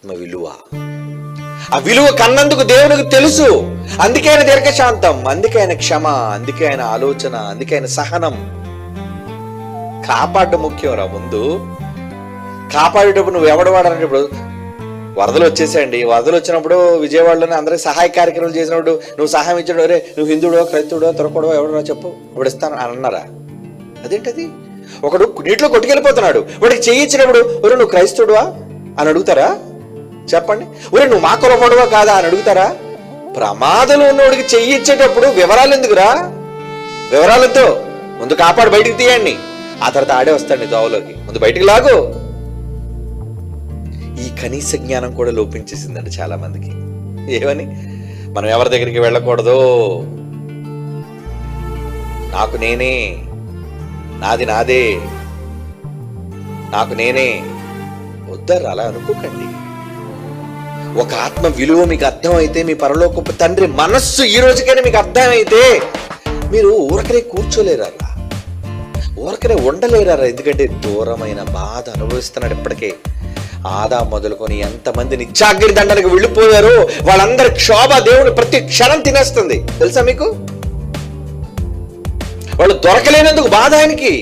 ఆత్మ విలువ. ఆ విలువ కన్నందుకు దేవునికి తెలుసు. అందుకే ఆయన దీర్ఘశాంతం, అందుకే ఆయన క్షమ, అందుకే ఆయన ఆలోచన, అందుకే ఆయన సహనం. కాపాడడం ముఖ్యం రా. ముందు కాపాడేటప్పుడు నువ్వు ఎవడవాడనేటప్పుడు, వరదలు వచ్చేసాయండి. వరదలు వచ్చినప్పుడు విజయవాడలోనే అందరికి సహాయ కార్యక్రమాలు చేసినప్పుడు నువ్వు సహాయం ఇచ్చాడు, అరే నువ్వు హిందుడో క్రైస్తవుడో తురకడో ఎవడో చెప్పు, ఇప్పుడు ఇస్తాను అని అన్నారా? అదేంటది? ఒకడు నీటిలో కొట్టుకెళ్ళిపోతున్నాడు, వాడికి చేయించినప్పుడు ఒరే నువ్వు క్రైస్తవుడువా అని అడుగుతారా? చెప్పండి. ఒరే నువ్వు మా కులపడువా కాదా అని అడుగుతారా? ప్రమాదంలో ఉన్నవాడికి చెయ్యిచ్చేటప్పుడు వివరాలు ఎందుకురా? వివరాలతో ముందు కాపాడు, బయటికి తీయండి, ఆ తర్వాత ఆడే వస్తాడు దోవలోకి, ముందు బయటికి లాగు. ఈ కనీస జ్ఞానం కూడా లోపించేసిందండి చాలా మందికి. ఏమని? మనం ఎవరి దగ్గరికి వెళ్ళకూడదు, నాకు నేనే, నాది నాదే, నాకు నేనే. వద్దరు, అలా అనుకోకండి. ఒక ఆత్మ విలువ మీకు అర్థమైతే, మీ పరలోకపు తండ్రి మనస్సు ఈ రోజుకైనా మీకు అర్థమైతే, మీరు ఊరకనే కూర్చోలేరా, ఊరకనే ఉండలేరా. ఎందుకంటే దూరమైన బాధ అనుభవిస్తున్నాడు ఇప్పటికే. ఆదా మొదలుకొని ఎంతమంది నిత్యాగ్ని దండనకు వెళ్ళిపోయారో వాళ్ళందరి క్షోభ దేవుని ప్రతి క్షణం తినేస్తుంది. తెలుసా మీకు? వాళ్ళు దొరకలేనందుకు బాధ ఆయనకి.